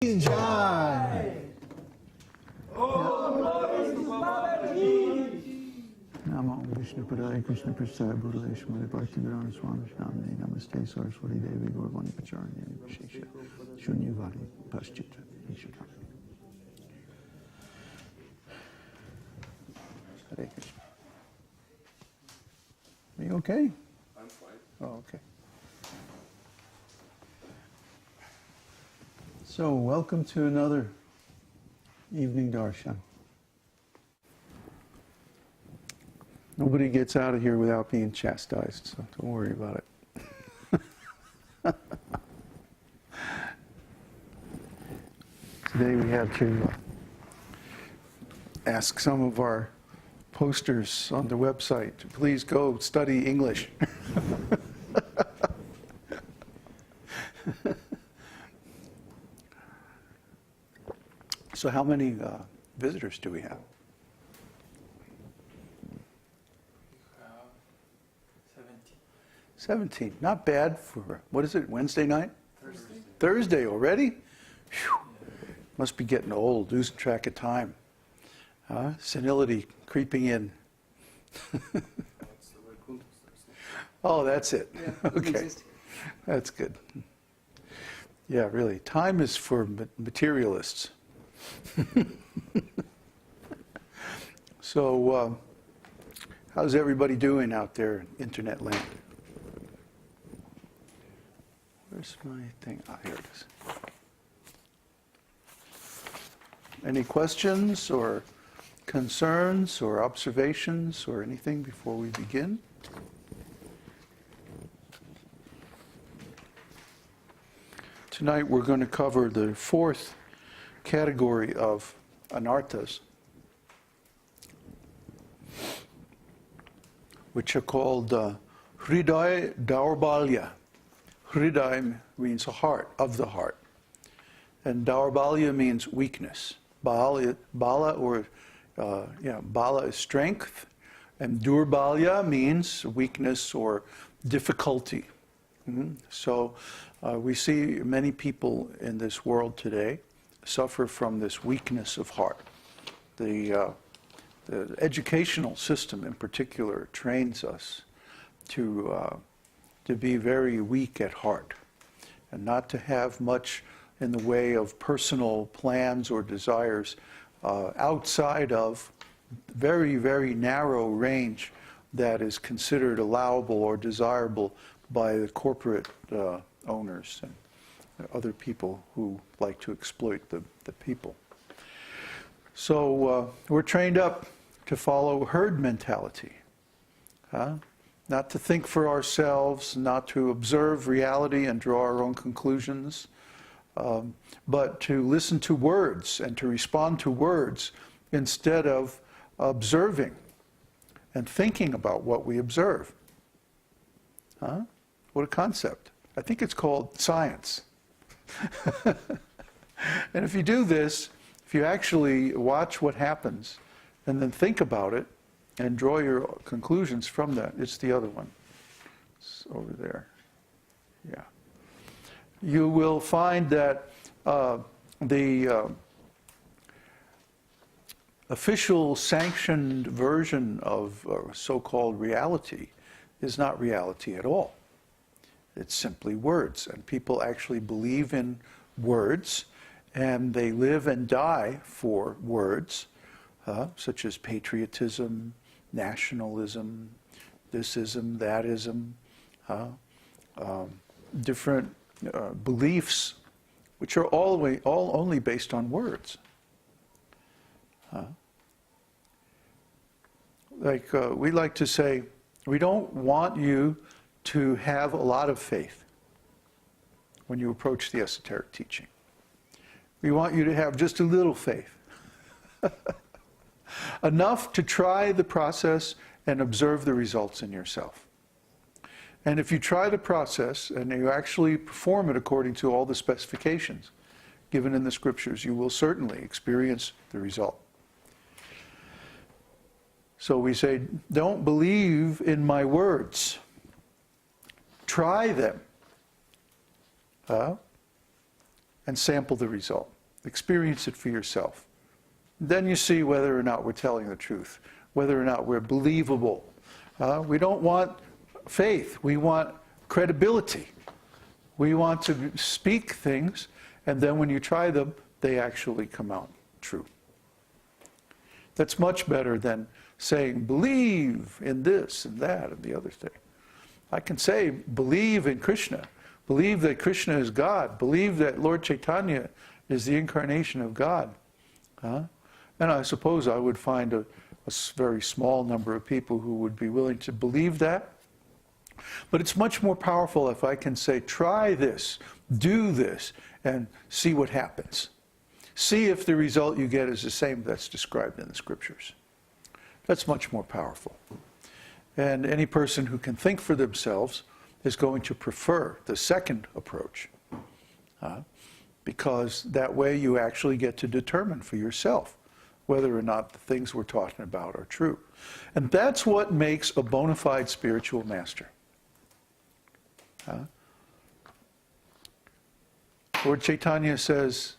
Jai. Namo Vishnu Padaya Krishna Prasthaya Bhutale Shmali Bhakti Vedānta Swami Shamne Namaste Saraswati Devi Gauravani Pacharani Vishesha Shunyavadi Paschita Ishita. Hare Krishna. Are you okay? I'm fine. Oh, okay. So, welcome to another evening darshan. Nobody gets out of here without being chastised, so don't worry about it. Today we have to ask some of our posters on the website to please go study English. So how many visitors do we have? 17. Not bad for, what is it, Wednesday night? Thursday. Thursday already? Whew. Must be getting old, losing track of time. Senility creeping in. Oh, that's it. Yeah, okay. That's good. Yeah, really. Time is for materialists. So, how's everybody doing out there in internet land? Where's my thing? Ah, here it is. Any questions or concerns or observations or anything before we begin? Tonight we're going to cover the fourth category of Anarthas, which are called Hṛdaya-daurbalya. Hṛdaya means a heart, of the heart. And daurbalya means weakness. Bala is strength. And durbalya means weakness or difficulty. So we see many people in this world today suffer from this weakness of heart. The educational system in particular trains us to be very weak at heart and not to have much in the way of personal plans or desires outside of very, very narrow range that is considered allowable or desirable by the corporate owners and other people who like to exploit the people. So we're trained up to follow herd mentality. Not to think for ourselves, not to observe reality and draw our own conclusions, but to listen to words and to respond to words instead of observing and thinking about what we observe. What a concept. I think it's called science. And if you do this, if you actually watch what happens and then think about it and draw your conclusions from that, it's the other one. It's over there. Yeah. You will find that the official sanctioned version of so-called reality is not reality at all. It's simply words, and people actually believe in words, and they live and die for words, such as patriotism, nationalism, thisism, thatism, different beliefs, which are all only based on words. We like to say, we don't want you to have a lot of faith when you approach the esoteric teaching. We want you to have just a little faith. Enough to try the process and observe the results in yourself. And if you try the process and you actually perform it according to all the specifications given in the scriptures, you will certainly experience the result. So we say, don't believe in my words. Try them. and sample the result. Experience it for yourself. Then you see whether or not we're telling the truth, whether or not we're believable. We don't want faith, we want credibility. We want to speak things, and then when you try them, they actually come out true. That's much better than saying, believe in this and that and the other thing. I can say, believe in Krishna. Believe that Krishna is God. Believe that Lord Chaitanya is the incarnation of God. And I suppose I would find a very small number of people who would be willing to believe that. But it's much more powerful if I can say, try this, do this, and see what happens. See if the result you get is the same that's described in the scriptures. That's much more powerful. And any person who can think for themselves is going to prefer the second approach. Because that way you actually get to determine for yourself whether or not the things we're talking about are true. And that's what makes a bona fide spiritual master. Lord Chaitanya says,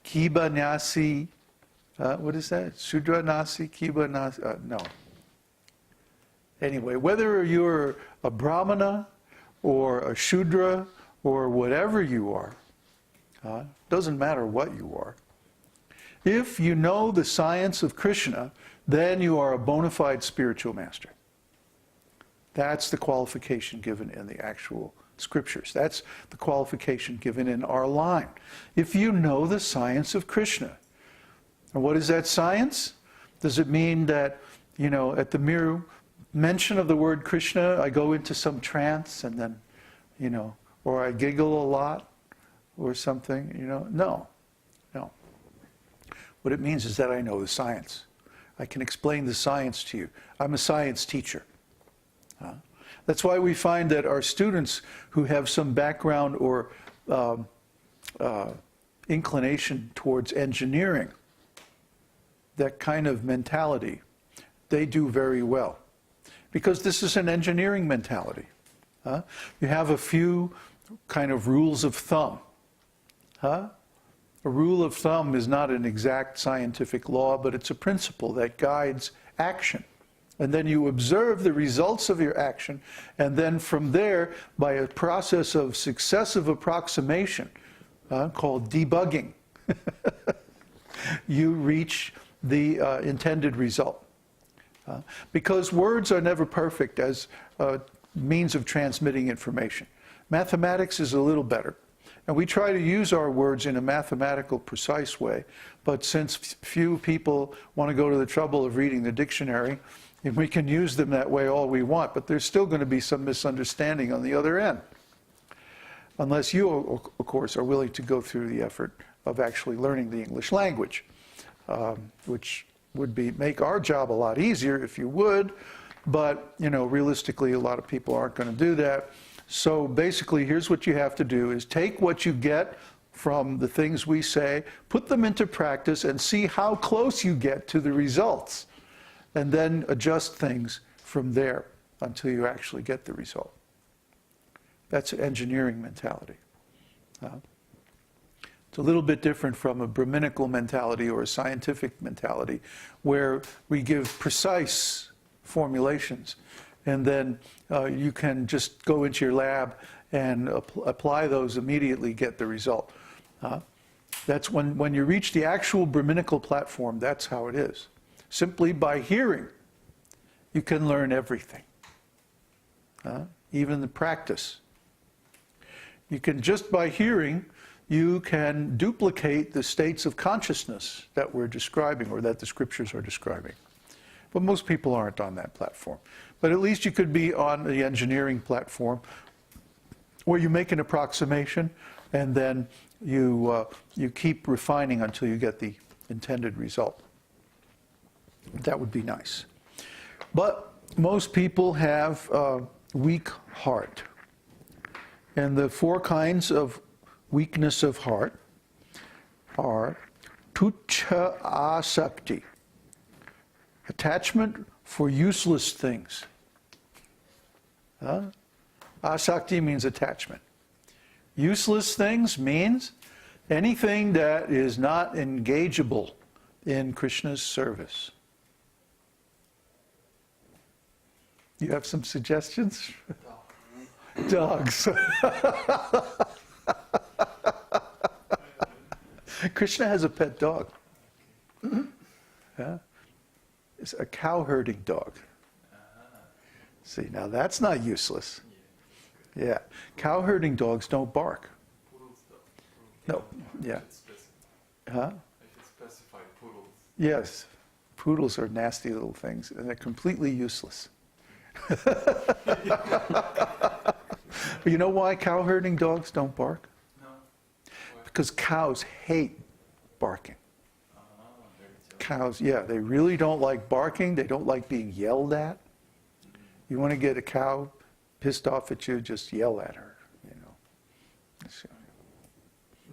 Kiba Nasi, what is that? Sudra Nasi, Kiba Nasi, no. Anyway, whether you're a Brahmana or a Shudra or whatever you are, doesn't matter what you are. If you know the science of Krishna, then you are a bona fide spiritual master. That's the qualification given in the actual scriptures. That's the qualification given in our line. If you know the science of Krishna. And what is that science? Does it mean that, you know, at the mere mention of the word Krishna, I go into some trance and then, you know, or I giggle a lot or something, you know? No. No. What it means is that I know the science. I can explain the science to you. I'm a science teacher. That's why we find that our students who have some background or inclination towards engineering, that kind of mentality, they do very well. Because this is an engineering mentality. You have a few kind of rules of thumb. A rule of thumb is not an exact scientific law, but it's a principle that guides action. And then you observe the results of your action, and then from there, by a process of successive approximation, called debugging, you reach the intended result. Because words are never perfect as means of transmitting information. Mathematics is a little better. And we try to use our words in a mathematical, precise way, but since few people want to go to the trouble of reading the dictionary, and we can use them that way all we want, but there's still going to be some misunderstanding on the other end. Unless you, of course, are willing to go through the effort of actually learning the English language, which would make our job a lot easier if you would, but, you know, realistically, a lot of people aren't going to do that. So basically, here's what you have to do, is take what you get from the things we say, put them into practice, and see how close you get to the results. And then adjust things from there until you actually get the result. That's an engineering mentality. It's a little bit different from a Brahminical mentality or a scientific mentality, where we give precise formulations, and then you can just go into your lab and apply those immediately, get the result. That's when you reach the actual Brahminical platform, that's how it is. Simply by hearing, you can learn everything, even the practice. You can, just by hearing, you can duplicate the states of consciousness that we're describing, or that the scriptures are describing. But most people aren't on that platform. But at least you could be on the engineering platform, where you make an approximation, and then you keep refining until you get the intended result. That would be nice. But most people have a weak heart. And the four kinds of weakness of heart are tuccha-āsakti, attachment for useless things. Asakti means attachment. Useless things means Anything that is not engageable in Krishna's service. You have some suggestions? Dogs. Krishna has a pet dog. Yeah? It's a cow herding dog. See, now that's not useless. Yeah. Cow herding dogs don't bark. No. Yeah. Huh? I should specify poodles. Yes. Poodles are nasty little things, and they're completely useless. But you know why cow herding dogs don't bark? No. Because cows hate barking. Cows, yeah, they really don't like barking. They don't like being yelled at. You want to get a cow pissed off at you, just yell at her.